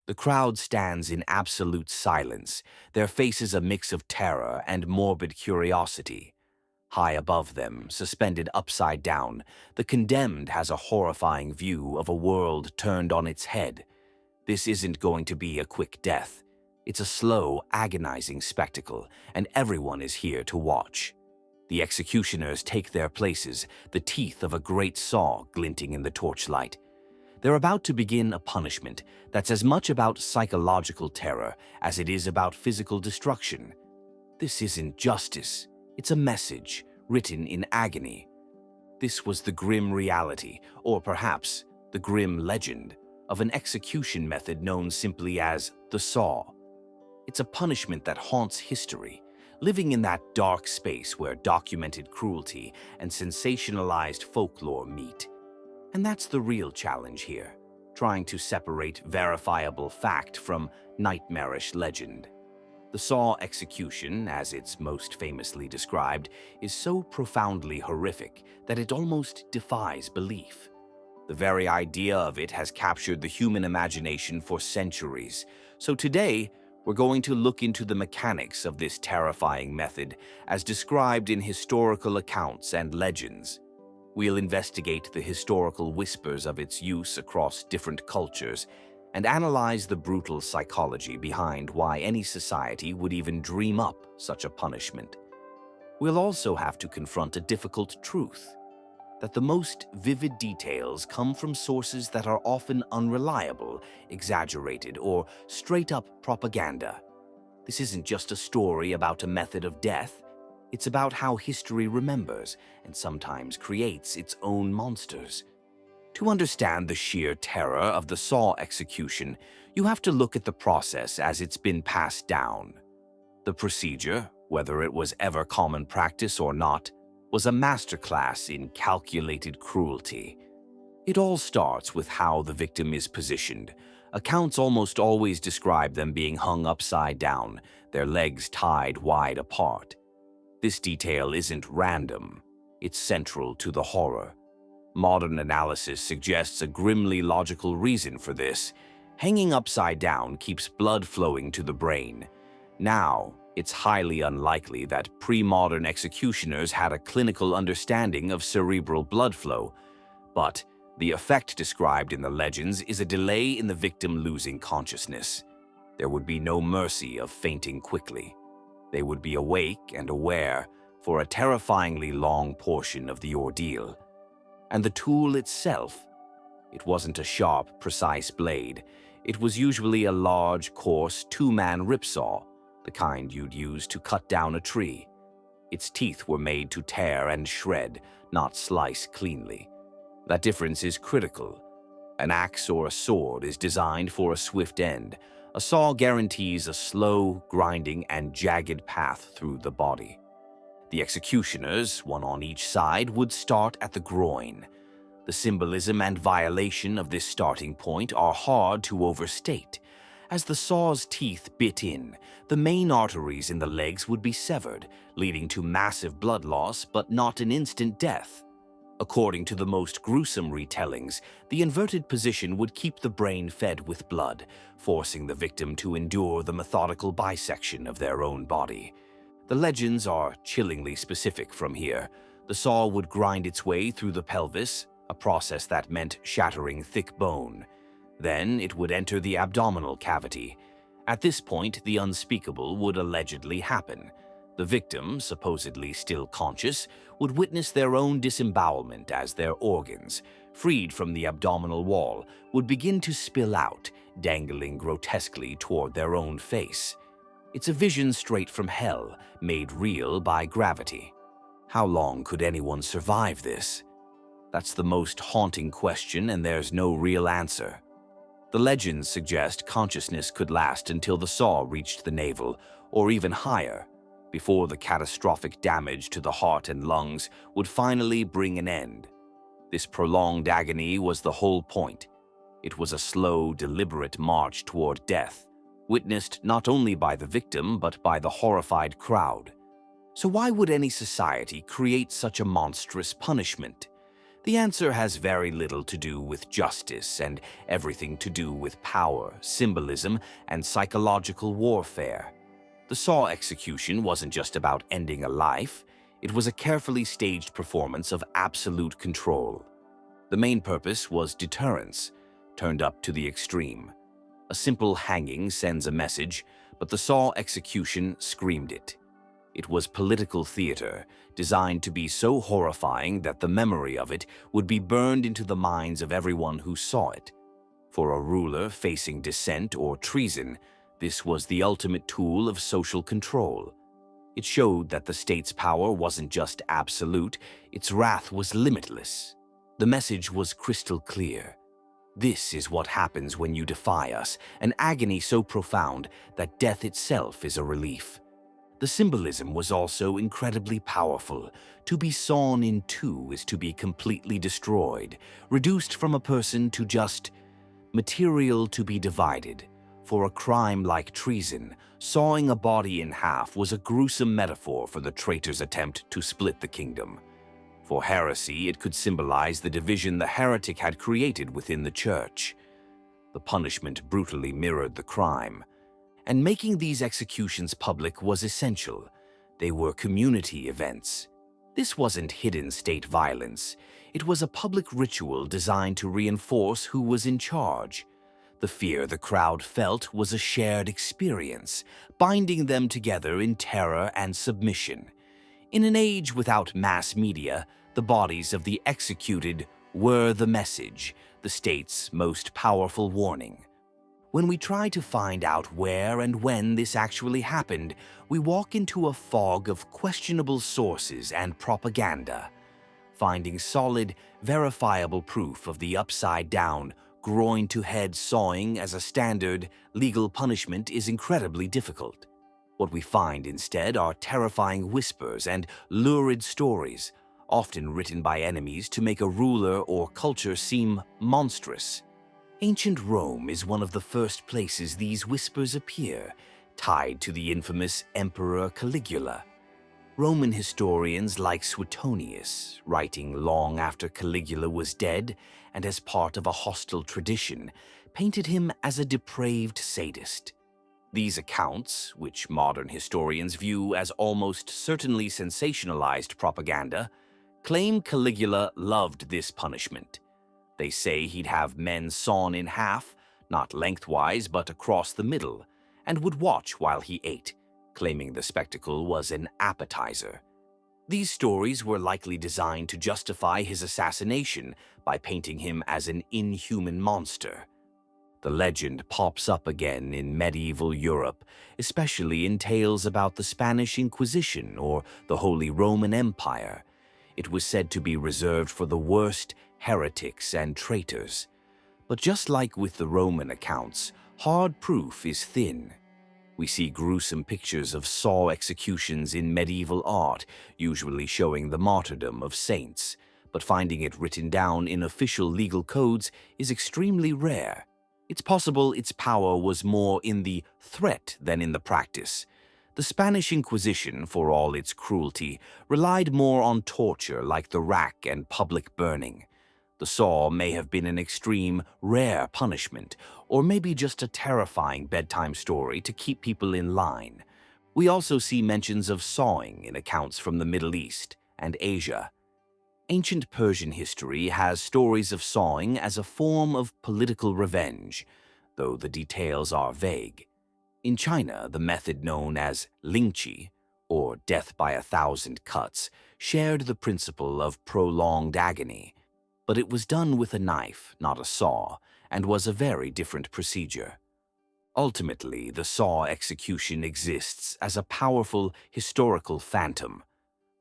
The crowd stands in absolute silence, their faces a mix of terror and morbid curiosity. High above them, suspended upside down, the condemned has a horrifying view of a world turned on its head. This isn't going to be a quick death. It's a slow, agonizing spectacle, and everyone is here to watch. The executioners take their places, the teeth of a great saw glinting in the torchlight. They're about to begin a punishment that's as much about psychological terror as it is about physical destruction. This isn't justice, it's a message written in agony. This was the grim reality, or perhaps the grim legend, of an execution method known simply as the saw. It's a punishment that haunts history, living in that dark space where documented cruelty and sensationalized folklore meet. And that's the real challenge here, trying to separate verifiable fact from nightmarish legend. The saw execution, as it's most famously described, is so profoundly horrific that it almost defies belief. The very idea of it has captured the human imagination for centuries. So today, we're going to look into the mechanics of this terrifying method as described in historical accounts and legends. We'll investigate the historical whispers of its use across different cultures and analyze the brutal psychology behind why any society would even dream up such a punishment. We'll also have to confront a difficult truth, that the most vivid details come from sources that are often unreliable, exaggerated, or straight-up propaganda. This isn't just a story about a method of death. It's about how history remembers and sometimes creates its own monsters. To understand the sheer terror of the saw execution, you have to look at the process as it's been passed down. The procedure, whether it was ever common practice or not, was a masterclass in calculated cruelty. It all starts with how the victim is positioned. Accounts almost always describe them being hung upside down, their legs tied wide apart. This detail isn't random. It's central to the horror. Modern analysis suggests a grimly logical reason for this. Hanging upside down keeps blood flowing to the brain. Now, it's highly unlikely that pre-modern executioners had a clinical understanding of cerebral blood flow, but the effect described in the legends is a delay in the victim losing consciousness. There would be no mercy of fainting quickly. They would be awake and aware for a terrifyingly long portion of the ordeal. And the tool itself, it wasn't a sharp, precise blade. It was usually a large, coarse, two-man ripsaw, the kind you'd use to cut down a tree. Its teeth were made to tear and shred, not slice cleanly. That difference is critical. An axe or a sword is designed for a swift end. A saw guarantees a slow, grinding, and jagged path through the body. The executioners, one on each side, would start at the groin. The symbolism and violation of this starting point are hard to overstate. As the saw's teeth bit in, the main arteries in the legs would be severed, leading to massive blood loss but not an instant death. According to the most gruesome retellings, the inverted position would keep the brain fed with blood, forcing the victim to endure the methodical bisection of their own body. The legends are chillingly specific from here. The saw would grind its way through the pelvis, a process that meant shattering thick bone. Then it would enter the abdominal cavity. At this point, the unspeakable would allegedly happen. The victim, supposedly still conscious, would witness their own disembowelment as their organs, freed from the abdominal wall, would begin to spill out, dangling grotesquely toward their own face. It's a vision straight from hell, made real by gravity. How long could anyone survive this? That's the most haunting question, and there's no real answer. The legends suggest consciousness could last until the saw reached the navel, or even higher, before the catastrophic damage to the heart and lungs would finally bring an end. This prolonged agony was the whole point. It was a slow, deliberate march toward death, witnessed not only by the victim but by the horrified crowd. So why would any society create such a monstrous punishment? The answer has very little to do with justice and everything to do with power, symbolism, and psychological warfare. The saw execution wasn't just about ending a life, it was a carefully staged performance of absolute control. The main purpose was deterrence, turned up to the extreme. A simple hanging sends a message, but the saw execution screamed it. It was political theater, designed to be so horrifying that the memory of it would be burned into the minds of everyone who saw it. For a ruler facing dissent or treason, this was the ultimate tool of social control. It showed that the state's power wasn't just absolute, its wrath was limitless. The message was crystal clear. This is what happens when you defy us, an agony so profound that death itself is a relief. The symbolism was also incredibly powerful. To be sawn in two is to be completely destroyed, reduced from a person to just material to be divided. For a crime like treason, sawing a body in half was a gruesome metaphor for the traitor's attempt to split the kingdom. For heresy, it could symbolize the division the heretic had created within the church. The punishment brutally mirrored the crime. And making these executions public was essential. They were community events. This wasn't hidden state violence. It was a public ritual designed to reinforce who was in charge. The fear the crowd felt was a shared experience, binding them together in terror and submission. In an age without mass media, the bodies of the executed were the message, the state's most powerful warning. When we try to find out where and when this actually happened, we walk into a fog of questionable sources and propaganda. Finding solid, verifiable proof of the upside-down, groin-to-head sawing as a standard legal punishment is incredibly difficult. What we find instead are terrifying whispers and lurid stories, often written by enemies to make a ruler or culture seem monstrous. Ancient Rome is one of the first places these whispers appear, tied to the infamous Emperor Caligula. Roman historians like Suetonius, writing long after Caligula was dead and as part of a hostile tradition, painted him as a depraved sadist. These accounts, which modern historians view as almost certainly sensationalized propaganda, claim Caligula loved this punishment. They say he'd have men sawn in half, not lengthwise but across the middle, and would watch while he ate, claiming the spectacle was an appetizer. These stories were likely designed to justify his assassination by painting him as an inhuman monster. The legend pops up again in medieval Europe, especially in tales about the Spanish Inquisition or the Holy Roman Empire. It was said to be reserved for the worst heretics and traitors. But just like with the Roman accounts, hard proof is thin. We see gruesome pictures of saw executions in medieval art, usually showing the martyrdom of saints, but finding it written down in official legal codes is extremely rare. It's possible its power was more in the threat than in the practice. The Spanish Inquisition, for all its cruelty, relied more on torture like the rack and public burning. The saw may have been an extreme, rare punishment, or maybe just a terrifying bedtime story to keep people in line. We also see mentions of sawing in accounts from the Middle East and Asia. Ancient Persian history has stories of sawing as a form of political revenge, though the details are vague. In China, the method known as lingqi, or death by 1,000 cuts, shared the principle of prolonged agony. But it was done with a knife, not a saw, and was a very different procedure. Ultimately, the saw execution exists as a powerful historical phantom.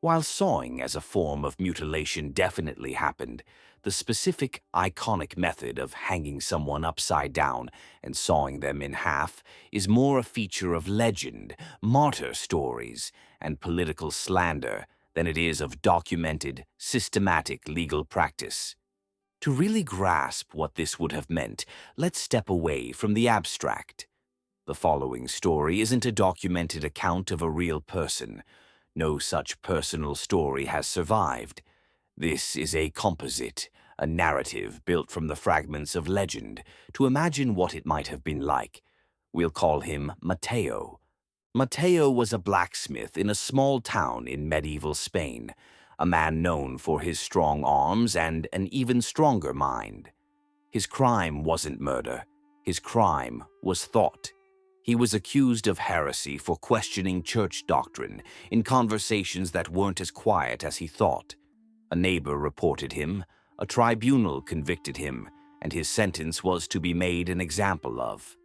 While sawing as a form of mutilation definitely happened, the specific iconic method of hanging someone upside down and sawing them in half is more a feature of legend, martyr stories, and political slander than it is of documented, systematic legal practice. To really grasp what this would have meant, let's step away from the abstract. The following story isn't a documented account of a real person. No such personal story has survived. This is a composite, a narrative built from the fragments of legend to imagine what it might have been like. We'll call him Mateo. Mateo was a blacksmith in a small town in medieval Spain, a man known for his strong arms and an even stronger mind. His crime wasn't murder. His crime was thought. He was accused of heresy for questioning church doctrine in conversations that weren't as quiet as he thought. A neighbor reported him, a tribunal convicted him, and his sentence was to be made an example of.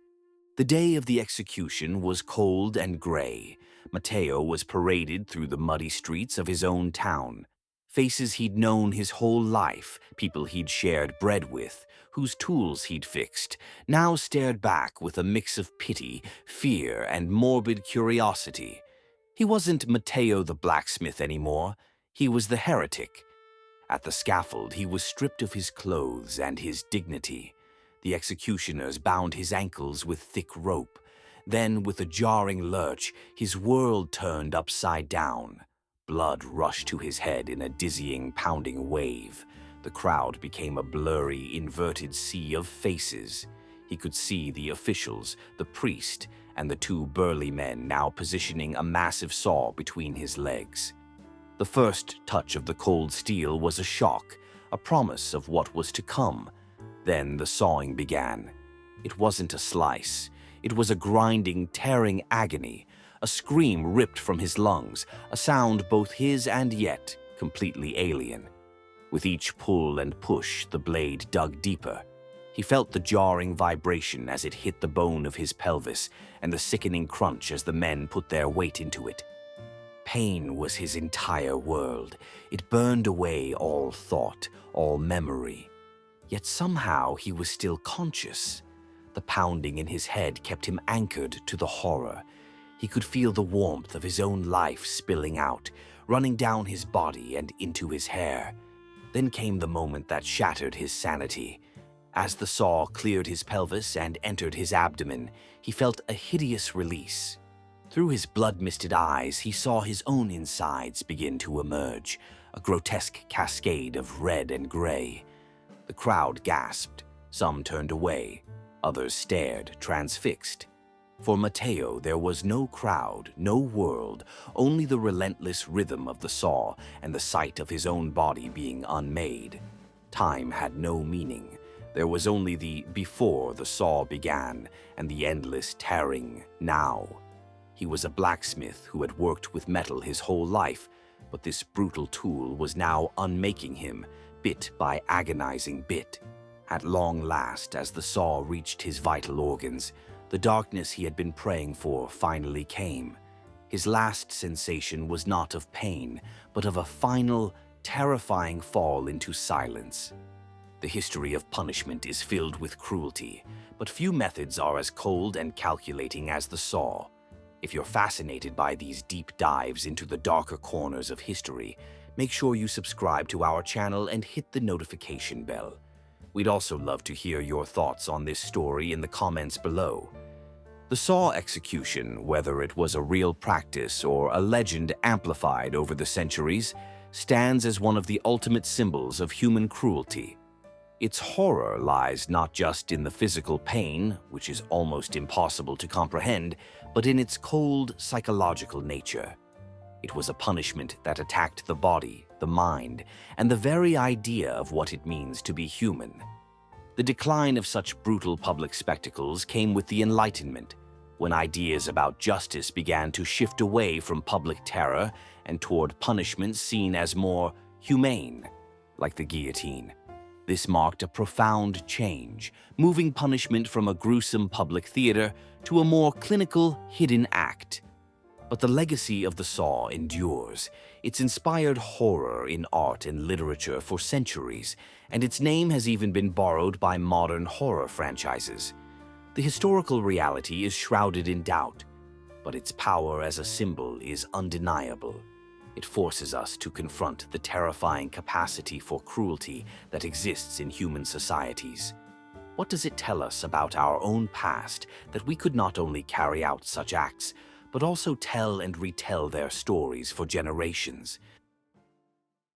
The day of the execution was cold and gray. Mateo was paraded through the muddy streets of his own town. Faces he'd known his whole life, people he'd shared bread with, whose tools he'd fixed, now stared back with a mix of pity, fear, and morbid curiosity. He wasn't Mateo the blacksmith anymore. He was the heretic. At the scaffold, he was stripped of his clothes and his dignity. The executioners bound his ankles with thick rope. Then, with a jarring lurch, his world turned upside down. Blood rushed to his head in a dizzying, pounding wave. The crowd became a blurry, inverted sea of faces. He could see the officials, the priest, and the two burly men now positioning a massive saw between his legs. The first touch of the cold steel was a shock, a promise of what was to come. Then the sawing began. It wasn't a slice. It was a grinding, tearing agony, a scream ripped from his lungs, a sound both his and yet completely alien. With each pull and push, the blade dug deeper. He felt the jarring vibration as it hit the bone of his pelvis and the sickening crunch as the men put their weight into it. Pain was his entire world. It burned away all thought, all memory. Yet somehow he was still conscious. The pounding in his head kept him anchored to the horror. He could feel the warmth of his own life spilling out, running down his body and into his hair. Then came the moment that shattered his sanity. As the saw cleared his pelvis and entered his abdomen, he felt a hideous release. Through his blood-misted eyes, he saw his own insides begin to emerge, a grotesque cascade of red and gray. The crowd gasped. Some turned away. Others stared, transfixed. For Mateo, there was no crowd, no world, only the relentless rhythm of the saw and the sight of his own body being unmade. Time had no meaning. There was only the before the saw began and the endless tearing now. He was a blacksmith who had worked with metal his whole life, but this brutal tool was now unmaking him, bit by agonizing bit. At long last, as the saw reached his vital organs, the darkness he had been praying for finally came. His last sensation was not of pain, but of a final, terrifying fall into silence. The history of punishment is filled with cruelty, but few methods are as cold and calculating as the saw. If you're fascinated by these deep dives into the darker corners of history, make sure you subscribe to our channel and hit the notification bell. We'd also love to hear your thoughts on this story in the comments below. The saw execution, whether it was a real practice or a legend amplified over the centuries, stands as one of the ultimate symbols of human cruelty. Its horror lies not just in the physical pain, which is almost impossible to comprehend, but in its cold, psychological nature. It was a punishment that attacked the body, the mind, and the very idea of what it means to be human. The decline of such brutal public spectacles came with the Enlightenment, when ideas about justice began to shift away from public terror and toward punishments seen as more humane, like the guillotine. This marked a profound change, moving punishment from a gruesome public theater to a more clinical, hidden act. But the legacy of the saw endures. It's inspired horror in art and literature for centuries, and its name has even been borrowed by modern horror franchises. The historical reality is shrouded in doubt, but its power as a symbol is undeniable. It forces us to confront the terrifying capacity for cruelty that exists in human societies. What does it tell us about our own past that we could not only carry out such acts, but also tell and retell their stories for generations?